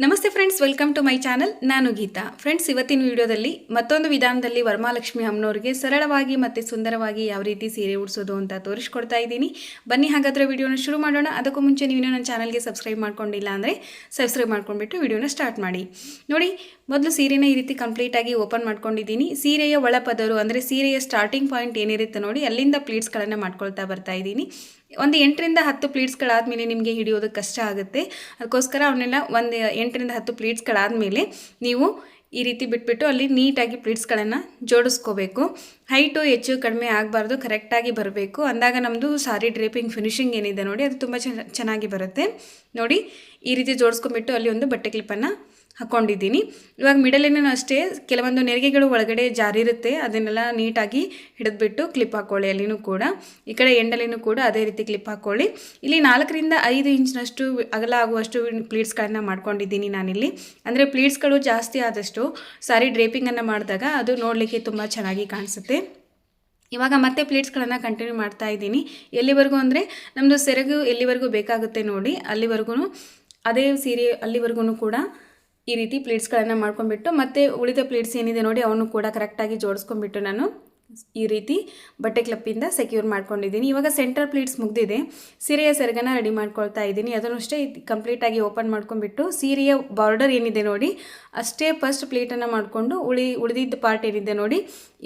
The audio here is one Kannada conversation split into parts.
ನಮಸ್ತೆ friends, welcome to my channel. ನಾನು ಗೀತಾ. ಫ್ರೆಂಡ್ಸ್, ಇವತ್ತಿನ ವಿಡಿಯೋದಲ್ಲಿ ಮತ್ತೊಂದು ವಿಧಾನದಲ್ಲಿ ವರಮಹಾಲಕ್ಷ್ಮಿ ಅಮ್ಮನವರಿಗೆ ಸರಳವಾಗಿ ಮತ್ತು ಸುಂದರವಾಗಿ ಯಾವ ರೀತಿ ಸೀರೆ ಉಡಿಸೋದು ಅಂತ ತೋರಿಸ್ಕೊಡ್ತಾ ಇದ್ದೀನಿ. ಬನ್ನಿ ಹಾಗಾದರೆ ವಿಡಿಯೋನ ಶುರು ಮಾಡೋಣ. ಅದಕ್ಕೂ ಮುಂಚೆ ನೀವು ನನ್ನ ಚಾನಲ್ಗೆ ಸಬ್ಸ್ಕ್ರೈಬ್ ಮಾಡ್ಕೊಂಡಿಲ್ಲ ಅಂದರೆ ಸಬ್ಸ್ಕ್ರೈಬ್ ಮಾಡ್ಕೊಂಡ್ಬಿಟ್ಟು ವಿಡಿಯೋನ ಸ್ಟಾರ್ಟ್ ಮಾಡಿ. ನೋಡಿ, ಮೊದಲು ಸೀರೆನ ಈ ರೀತಿ ಕಂಪ್ಲೀಟಾಗಿ ಓಪನ್ ಮಾಡ್ಕೊಂಡಿದ್ದೀನಿ. ಸೀರೆಯ ಒಳಪದರು ಅಂದರೆ ಸೀರೆಯ ಸ್ಟಾರ್ಟಿಂಗ್ ಪಾಯಿಂಟ್ ಏನಿರುತ್ತೆ ನೋಡಿ, ಅಲ್ಲಿಂದ ಪ್ಲೀಟ್ಸ್ಗಳನ್ನು ಮಾಡ್ಕೊಳ್ತಾ ಬರ್ತಾ ಇದ್ದೀನಿ. ಒಂದು 8ರಿಂದ 10 ಪ್ಲೀಟ್ಸ್ಗಳಾದಮೇಲೆ ನಿಮಗೆ ಹಿಡಿಯೋದಕ್ಕೆ ಕಷ್ಟ ಆಗುತ್ತೆ. ಅದಕ್ಕೋಸ್ಕರ ಅವನ್ನೆಲ್ಲ ಒಂದು 8ರಿಂದ 10 ಪ್ಲೀಟ್ಸ್ಗಳಾದಮೇಲೆ ನೀವು ಈ ರೀತಿ ಬಿಟ್ಬಿಟ್ಟು ಅಲ್ಲಿ ನೀಟಾಗಿ ಪ್ಲೀಟ್ಸ್ಗಳನ್ನು ಜೋಡಿಸ್ಕೋಬೇಕು. ಹೈಟು ಹೆಚ್ಚು ಕಡಿಮೆ ಆಗಬಾರ್ದು, ಕರೆಕ್ಟಾಗಿ ಬರಬೇಕು. ಅಂದಾಗ ನಮ್ಮದು ಸಾರಿ ಡ್ರೇಪಿಂಗ್ ಫಿನಿಶಿಂಗ್ ಏನಿದೆ ನೋಡಿ, ಅದು ತುಂಬ ಚೆನ್ನಾಗಿ ಬರುತ್ತೆ. ನೋಡಿ, ಈ ರೀತಿ ಜೋಡಿಸ್ಕೊಂಡ್ಬಿಟ್ಟು ಅಲ್ಲಿ ಒಂದು ಬಟ್ಟೆ ಕ್ಲಿಪ್ಪನ್ನು ಹಾಕ್ಕೊಂಡಿದ್ದೀನಿ. ಇವಾಗ ಮಿಡಲಿನೂ ಅಷ್ಟೇ ಕೆಲವೊಂದು ನೆರಿಗೆಗಳು ಒಳಗಡೆ ಜಾರಿರುತ್ತೆ, ಅದನ್ನೆಲ್ಲ ನೀಟಾಗಿ ಹಿಡಿದ್ಬಿಟ್ಟು ಕ್ಲಿಪ್ ಹಾಕ್ಕೊಳ್ಳಿ. ಅಲ್ಲಿನೂ ಕೂಡ ಈ ಕಡೆ ಎಂಡಲ್ಲಿನೂ ಕೂಡ ಅದೇ ರೀತಿ ಕ್ಲಿಪ್ ಹಾಕ್ಕೊಳ್ಳಿ. ಇಲ್ಲಿ 4ರಿಂದ 5 ಇಂಚಿನಷ್ಟು ಅಗಲ ಆಗುವಷ್ಟು ಪ್ಲೀಟ್ಸ್ಗಳನ್ನು ಮಾಡ್ಕೊಂಡಿದ್ದೀನಿ ನಾನಿಲ್ಲಿ. ಅಂದರೆ ಪ್ಲೀಟ್ಸ್ಗಳು ಜಾಸ್ತಿ ಆದಷ್ಟು ಸಾರಿ ಡ್ರೇಪಿಂಗನ್ನು ಮಾಡಿದಾಗ ಅದು ನೋಡಲಿಕ್ಕೆ ತುಂಬ ಚೆನ್ನಾಗಿ ಕಾಣಿಸುತ್ತೆ. ಇವಾಗ ಮತ್ತೆ ಪ್ಲೀಟ್ಸ್ಗಳನ್ನು ಕಂಟಿನ್ಯೂ ಮಾಡ್ತಾ ಇದ್ದೀನಿ. ಎಲ್ಲಿವರೆಗೂ ಅಂದರೆ ನಮ್ಮದು ಸೆರಗು ಎಲ್ಲಿವರೆಗೂ ಬೇಕಾಗುತ್ತೆ ನೋಡಿ, ಅಲ್ಲಿವರೆಗೂ ಅದೇ ಸೀರೆ ಅಲ್ಲಿವರೆಗೂ ಕೂಡ ಈ ರೀತಿ ಪ್ಲೀಟ್ಸ್ಗಳನ್ನು ಮಾಡ್ಕೊಂಡ್ಬಿಟ್ಟು ಮತ್ತೆ ಉಳಿದ ಪ್ಲೀಟ್ಸ್ ಏನಿದೆ ನೋಡಿ ಅವನು ಕೂಡ ಕರೆಕ್ಟಾಗಿ ಜೋಡಿಸ್ಕೊಂಡ್ಬಿಟ್ಟು ನಾನು ಈ ರೀತಿ ಬಟ್ಟೆ ಕ್ಲಿಪ್ಪಿಂದ ಸೆಕ್ಯೂರ್ ಮಾಡ್ಕೊಂಡಿದ್ದೀನಿ. ಇವಾಗ ಸೆಂಟರ್ ಪ್ಲೀಟ್ಸ್ ಮುಗಿದಿದೆ. ಸೀರೆಯ ಸೆರಗನ್ನು ರೆಡಿ ಮಾಡ್ಕೊಳ್ತಾ ಇದ್ದೀನಿ. ಅದನ್ನು ಅಷ್ಟೇ ಕಂಪ್ಲೀಟಾಗಿ ಓಪನ್ ಮಾಡ್ಕೊಂಡ್ಬಿಟ್ಟು ಸೀರೆಯ ಬಾರ್ಡರ್ ಏನಿದೆ ನೋಡಿ ಅಷ್ಟೇ ಫಸ್ಟ್ ಪ್ಲೀಟನ್ನು ಮಾಡಿಕೊಂಡು ಉಳಿದಿದ್ದ ಪಾರ್ಟ್ ಏನಿದೆ ನೋಡಿ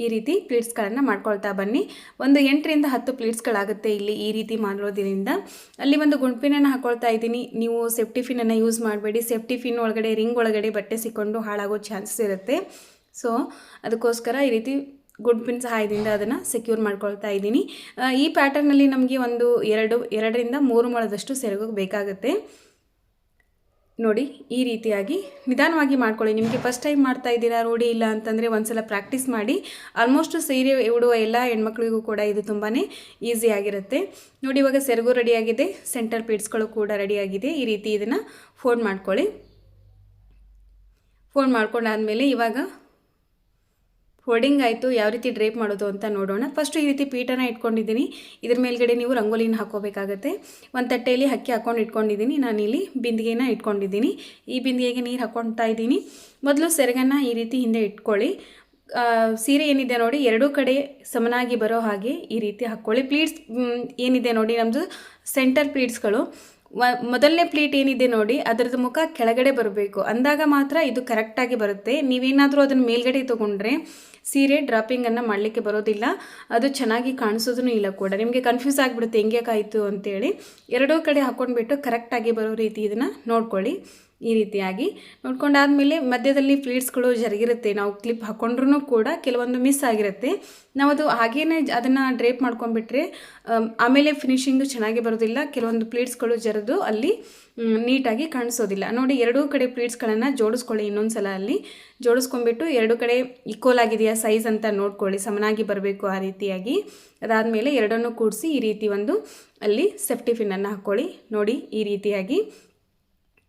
ಈ ರೀತಿ ಪ್ಲೀಟ್ಸ್ಗಳನ್ನು ಮಾಡ್ಕೊಳ್ತಾ ಬನ್ನಿ. ಒಂದು 8ರಿಂದ 10 ಪ್ಲೀಟ್ಸ್ಗಳಾಗುತ್ತೆ ಇಲ್ಲಿ ಈ ರೀತಿ ಮಾಡೋದ್ರಿಂದ. ಅಲ್ಲಿ ಒಂದು ಗುಂಡ್ಪಿನನ್ನು ಹಾಕ್ಕೊಳ್ತಾ ಇದ್ದೀನಿ. ನೀವು ಸೇಫ್ಟಿ ಪಿನ್ನನ್ನು ಯೂಸ್ ಮಾಡಬೇಡಿ. ಸೇಫ್ಟಿ ಪಿನ್ ಒಳಗಡೆ ರಿಂಗ್ ಒಳಗಡೆ ಬಟ್ಟೆ ಸಿಕ್ಕೊಂಡು ಹಾಳಾಗೋ ಚಾನ್ಸಸ್ ಇರುತ್ತೆ. ಸೊ ಅದಕ್ಕೋಸ್ಕರ ಈ ರೀತಿ ಗುಡ್ ಪಿನ್ ಸಹಾಯದಿಂದ ಅದನ್ನು ಸೆಕ್ಯೂರ್ ಮಾಡ್ಕೊಳ್ತಾ ಇದ್ದೀನಿ. ಈ ಪ್ಯಾಟರ್ನಲ್ಲಿ ನಮಗೆ ಒಂದು 2ರಿಂದ 3 ಮೊಳದಷ್ಟು ಸೆರಗು ಬೇಕಾಗುತ್ತೆ. ನೋಡಿ, ಈ ರೀತಿಯಾಗಿ ನಿಧಾನವಾಗಿ ಮಾಡ್ಕೊಳ್ಳಿ. ನಿಮಗೆ ಫಸ್ಟ್ ಟೈಮ್ ಮಾಡ್ತಾ ಇದ್ದೀರಾ, ರೂಢಿ ಇಲ್ಲ ಅಂತಂದರೆ ಒಂದ್ಸಲ ಪ್ರಾಕ್ಟೀಸ್ ಮಾಡಿ. ಆಲ್ಮೋಸ್ಟ್ ಸೀರೆ ಉಡುವ ಎಲ್ಲ ಹೆಣ್ಮಕ್ಳಿಗೂ ಕೂಡ ಇದು ತುಂಬಾ ಈಸಿಯಾಗಿರುತ್ತೆ. ನೋಡಿ, ಇವಾಗ ಸೆರಗು ರೆಡಿಯಾಗಿದೆ, ಸೆಂಟರ್ ಪ್ಲೀಟ್ಸ್ಗಳು ಕೂಡ ರೆಡಿಯಾಗಿದೆ. ಈ ರೀತಿ ಇದನ್ನು ಫೋಲ್ಡ್ ಮಾಡ್ಕೊಳ್ಳಿ. ಫೋಲ್ಡ್ ಮಾಡ್ಕೊಂಡಾದಮೇಲೆ ಇವಾಗ ಫೋಲ್ಡಿಂಗ್ ಆಯಿತು, ಯಾವ ರೀತಿ ಡ್ರೇಪ್ ಮಾಡೋದು ಅಂತ ನೋಡೋಣ. ಫಸ್ಟು ಈ ರೀತಿ ಪೀಠನ ಇಟ್ಕೊಂಡಿದ್ದೀನಿ. ಇದ್ರ ಮೇಲ್ಗಡೆ ನೀವು ರಂಗೋಲಿನ ಹಾಕೋಬೇಕಾಗತ್ತೆ. ಒಂದು ತಟ್ಟೆಯಲ್ಲಿ ಅಕ್ಕಿ ಹಾಕ್ಕೊಂಡು ಇಟ್ಕೊಂಡಿದ್ದೀನಿ. ನಾನಿಲ್ಲಿ ಬಿಂದಿಗೆನ ಇಟ್ಕೊಂಡಿದ್ದೀನಿ. ಈ ಬಿಂದಿಗೆಗೆ ನೀರು ಹಾಕ್ಕೊಳ್ತಾ ಇದ್ದೀನಿ. ಮೊದಲು ಸೆರಗನ್ನು ಈ ರೀತಿ ಹಿಂದೆ ಇಟ್ಕೊಳ್ಳಿ. ಸೀರೆ ಏನಿದೆ ನೋಡಿ ಎರಡೂ ಕಡೆ ಸಮನಾಗಿ ಬರೋ ಹಾಗೆ ಈ ರೀತಿ ಹಾಕ್ಕೊಳ್ಳಿ. ಪ್ಲೀಟ್ಸ್ ಏನಿದೆ ನೋಡಿ ನಮ್ಮದು ಸೆಂಟರ್ ಪ್ಲೀಟ್ಸ್ಗಳು ಮೊದಲನೇ ಪ್ಲೀಟ್ ಏನಿದೆ ನೋಡಿ ಅದರದ್ದು ಮುಖ ಕೆಳಗಡೆ ಬರಬೇಕು. ಅಂದಾಗ ಮಾತ್ರ ಇದು ಕರೆಕ್ಟಾಗಿ ಬರುತ್ತೆ. ನೀವೇನಾದರೂ ಅದನ್ನು ಮೇಲ್ಗಡೆ ತೊಗೊಂಡ್ರೆ ಸೀರೆ ಡ್ರಾಪಿಂಗನ್ನು ಮಾಡಲಿಕ್ಕೆ ಬರೋದಿಲ್ಲ, ಅದು ಚೆನ್ನಾಗಿ ಕಾಣಿಸೋದೂ ಇಲ್ಲ ಕೂಡ. ನಿಮಗೆ ಕನ್ಫ್ಯೂಸ್ ಆಗಿಬಿಡುತ್ತೆ ಹೆಂಗೇಕಾಯಿತು ಅಂತೇಳಿ. ಎರಡೂ ಕಡೆ ಹಾಕ್ಕೊಂಡ್ಬಿಟ್ಟು ಕರೆಕ್ಟಾಗಿ ಬರೋ ರೀತಿ ಇದನ್ನು ನೋಡ್ಕೊಳ್ಳಿ. ಈ ರೀತಿಯಾಗಿ ನೋಡ್ಕೊಂಡಾದಮೇಲೆ ಮಧ್ಯದಲ್ಲಿ ಪ್ಲೀಟ್ಸ್ಗಳು ಜರುಗಿರುತ್ತೆ. ನಾವು ಕ್ಲಿಪ್ ಹಾಕ್ಕೊಂಡ್ರೂ ಕೂಡ ಕೆಲವೊಂದು ಮಿಸ್ ಆಗಿರುತ್ತೆ. ನಾವು ಅದು ಹಾಗೇ ಅದನ್ನು ಡ್ರೇಪ್ ಮಾಡ್ಕೊಂಡ್ಬಿಟ್ರೆ ಆಮೇಲೆ ಫಿನಿಶಿಂಗು ಚೆನ್ನಾಗಿ ಬರೋದಿಲ್ಲ. ಕೆಲವೊಂದು ಪ್ಲೀಟ್ಸ್ಗಳು ಜರಿದು ಅಲ್ಲಿ ನೀಟಾಗಿ ಕಾಣಿಸೋದಿಲ್ಲ. ನೋಡಿ, ಎರಡೂ ಕಡೆ ಪ್ಲೀಟ್ಸ್ಗಳನ್ನು ಜೋಡಿಸ್ಕೊಳ್ಳಿ. ಇನ್ನೊಂದು ಸಲ ಅಲ್ಲಿ ಜೋಡಿಸ್ಕೊಂಡ್ಬಿಟ್ಟು ಎರಡೂ ಕಡೆ ಈಕ್ವಲ್ ಆಗಿದೆಯಾ ಸೈಜ್ ಅಂತ ನೋಡ್ಕೊಳ್ಳಿ. ಸಮನಾಗಿ ಬರಬೇಕು ಆ ರೀತಿಯಾಗಿ. ಅದಾದಮೇಲೆ ಎರಡನ್ನೂ ಕೂಡಿಸಿ ಈ ರೀತಿ ಒಂದು ಅಲ್ಲಿ ಸೇಫ್ಟಿ ಪಿನ್ನನ್ನು ಹಾಕ್ಕೊಳ್ಳಿ. ನೋಡಿ, ಈ ರೀತಿಯಾಗಿ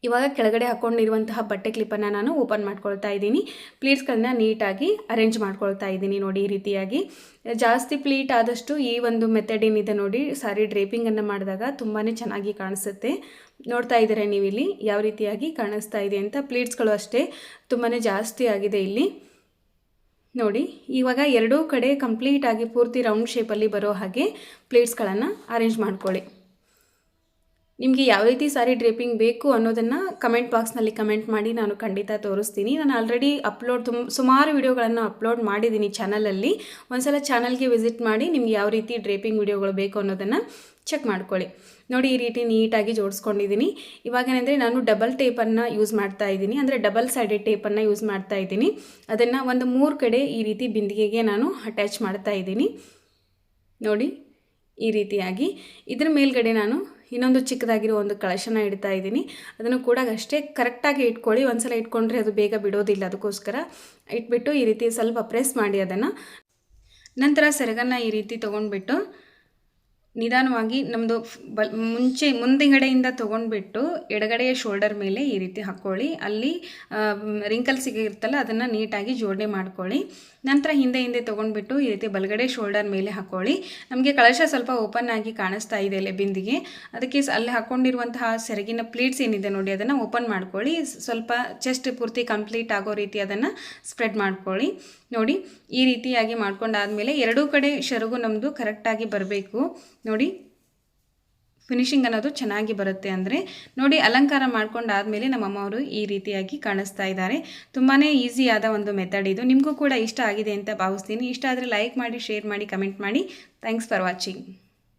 ಇವಾಗ ಕೆಳಗಡೆ ಹಾಕ್ಕೊಂಡಿರುವಂತಹ ಬಟ್ಟೆ ಕ್ಲಿಪ್ಪನ್ನು ನಾನು ಓಪನ್ ಮಾಡ್ಕೊಳ್ತಾ ಇದ್ದೀನಿ. ಪ್ಲೀಟ್ಸ್ಗಳನ್ನ ನೀಟಾಗಿ ಅರೇಂಜ್ ಮಾಡ್ಕೊಳ್ತಾ ಇದ್ದೀನಿ. ನೋಡಿ, ಈ ರೀತಿಯಾಗಿ ಜಾಸ್ತಿ ಪ್ಲೀಟ್ ಆದಷ್ಟು ಈ ಒಂದು ಮೆಥಡ್ ಏನಿದೆ ನೋಡಿ ಸಾರಿ ಡ್ರೇಪಿಂಗನ್ನು ಮಾಡಿದಾಗ ತುಂಬಾ ಚೆನ್ನಾಗಿ ಕಾಣಿಸುತ್ತೆ. ನೋಡ್ತಾ ಇದ್ದೀರಾ ನೀವು ಇಲ್ಲಿ ಯಾವ ರೀತಿಯಾಗಿ ಕಾಣಿಸ್ತಾ ಇದೆ ಅಂತ. ಪ್ಲೀಟ್ಸ್ಗಳು ಅಷ್ಟೇ ತುಂಬಾ ಜಾಸ್ತಿ ಆಗಿದೆ ಇಲ್ಲಿ. ನೋಡಿ, ಇವಾಗ ಎರಡೂ ಕಡೆ ಕಂಪ್ಲೀಟಾಗಿ ಪೂರ್ತಿ ರೌಂಡ್ ಶೇಪಲ್ಲಿ ಬರೋ ಹಾಗೆ ಪ್ಲೀಟ್ಸ್ಗಳನ್ನು ಅರೇಂಜ್ ಮಾಡ್ಕೊಳ್ಳಿ. ನಿಮಗೆ ಯಾವ ರೀತಿ ಸಾರಿ ಡ್ರೇಪಿಂಗ್ ಬೇಕು ಅನ್ನೋದನ್ನು ಕಮೆಂಟ್ ಬಾಕ್ಸ್ನಲ್ಲಿ ಕಮೆಂಟ್ ಮಾಡಿ, ನಾನು ಖಂಡಿತ ತೋರಿಸ್ತೀನಿ. ನಾನು ಆಲ್ರೆಡಿ ಸುಮಾರು ವಿಡಿಯೋಗಳನ್ನು ಅಪ್ಲೋಡ್ ಮಾಡಿದ್ದೀನಿ ಚಾನಲಲ್ಲಿ. ಒಂದ್ಸಲ ಚಾನಲ್ಗೆ ವಿಸಿಟ್ ಮಾಡಿ ನಿಮ್ಗೆ ಯಾವ ರೀತಿ ಡ್ರೇಪಿಂಗ್ ವಿಡಿಯೋಗಳು ಬೇಕು ಅನ್ನೋದನ್ನು ಚೆಕ್ ಮಾಡ್ಕೊಳ್ಳಿ. ನೋಡಿ, ಈ ರೀತಿ ನೀಟಾಗಿ ಜೋಡಿಸ್ಕೊಂಡಿದ್ದೀನಿ. ಇವಾಗೇನೆಂದರೆ ನಾನು ಡಬಲ್ ಟೇಪನ್ನು ಯೂಸ್ ಮಾಡ್ತಾ ಇದ್ದೀನಿ, ಅಂದರೆ ಡಬಲ್ ಸೈಡೆಡ್ ಟೇಪನ್ನು ಯೂಸ್ ಮಾಡ್ತಾ ಇದ್ದೀನಿ. ಅದನ್ನು ಒಂದು 3 ಕಡೆ ಈ ರೀತಿ ಬಿಂದಿಗೆಗೆ ನಾನು ಅಟ್ಯಾಚ್ ಮಾಡ್ತಾ ಇದ್ದೀನಿ. ನೋಡಿ, ಈ ರೀತಿಯಾಗಿ ಇದ್ರ ಮೇಲ್ಗಡೆ ನಾನು ಇನ್ನೊಂದು ಚಿಕ್ಕದಾಗಿರೋ ಒಂದು ಕಳಶನ ಇಡ್ತಾ ಇದ್ದೀನಿ. ಅದನ್ನು ಕೂಡ ಅಷ್ಟೇ ಕರೆಕ್ಟಾಗಿ ಇಟ್ಕೊಳ್ಳಿ. ಒಂದ್ಸಲ ಇಟ್ಕೊಂಡ್ರೆ ಅದು ಬೇಗ ಬಿಡೋದಿಲ್ಲ. ಅದಕ್ಕೋಸ್ಕರ ಇಟ್ಬಿಟ್ಟು ಈ ರೀತಿ ಸ್ವಲ್ಪ ಪ್ರೆಸ್ ಮಾಡಿ ಅದನ್ನು. ನಂತರ ಸೆರಗನ್ನು ಈ ರೀತಿ ತೊಗೊಂಡ್ಬಿಟ್ಟು ನಿಧಾನವಾಗಿ ನಮ್ಮದು ಮುಂದಿಗಡೆಯಿಂದ ತೊಗೊಂಡ್ಬಿಟ್ಟು ಎಡಗಡೆಯ ಶೋಲ್ಡರ್ ಮೇಲೆ ಈ ರೀತಿ ಹಾಕ್ಕೊಳ್ಳಿ. ಅಲ್ಲಿ ರಿಂಕಲ್ಸ್ ಇರುತ್ತಲ್ಲ ಅದನ್ನು ನೀಟಾಗಿ ಜೋಡಣೆ ಮಾಡ್ಕೊಳ್ಳಿ. ನಂತರ ಹಿಂದೆ ತೊಗೊಂಡ್ಬಿಟ್ಟು ಈ ರೀತಿ ಬಲಗಡೆ ಶೋಲ್ಡರ್ ಮೇಲೆ ಹಾಕ್ಕೊಳ್ಳಿ. ನಮಗೆ ಕಳಶ ಸ್ವಲ್ಪ ಓಪನ್ ಆಗಿ ಕಾಣಿಸ್ತಾ ಇದೆ ಬಿಂದಿಗೆ, ಅದಕ್ಕೆ ಅಲ್ಲಿ ಹಾಕ್ಕೊಂಡಿರುವಂತಹ ಸೆರಗಿನ ಪ್ಲೀಟ್ಸ್ ಏನಿದೆ ನೋಡಿ ಅದನ್ನು ಓಪನ್ ಮಾಡ್ಕೊಳ್ಳಿ. ಸ್ವಲ್ಪ ಚೆಸ್ಟ್ ಪೂರ್ತಿ ಕಂಪ್ಲೀಟ್ ಆಗೋ ರೀತಿ ಅದನ್ನು ಸ್ಪ್ರೆಡ್ ಮಾಡ್ಕೊಳ್ಳಿ. ನೋಡಿ ಈ ರೀತಿಯಾಗಿ ಮಾಡ್ಕೊಂಡಾದಮೇಲೆ ಎರಡೂ ಕಡೆ ಸೆರಗು ನಮ್ಮದು ಕರೆಕ್ಟಾಗಿ ಬರಬೇಕು. ನೋಡಿ ಫಿನಿಶಿಂಗ್ ಅನ್ನೋದು ಚೆನ್ನಾಗಿ ಬರುತ್ತೆ. ಅಂದರೆ ನೋಡಿ ಅಲಂಕಾರ ಮಾಡ್ಕೊಂಡಾದಮೇಲೆ ನಮ್ಮಮ್ಮವರು ಈ ರೀತಿಯಾಗಿ ಕಾಣಿಸ್ತಾ ಇದ್ದಾರೆ. ತುಂಬಾ ಈಸಿಯಾದ ಒಂದು ಮೆಥಡ್ ಇದು. ನಿಮಗೂ ಕೂಡ ಇಷ್ಟ ಆಗಿದೆ ಅಂತ ಭಾವಿಸ್ತೀನಿ. ಇಷ್ಟ ಆದರೆ ಲೈಕ್ ಮಾಡಿ, ಶೇರ್ ಮಾಡಿ, ಕಮೆಂಟ್ ಮಾಡಿ. Thanks for watching.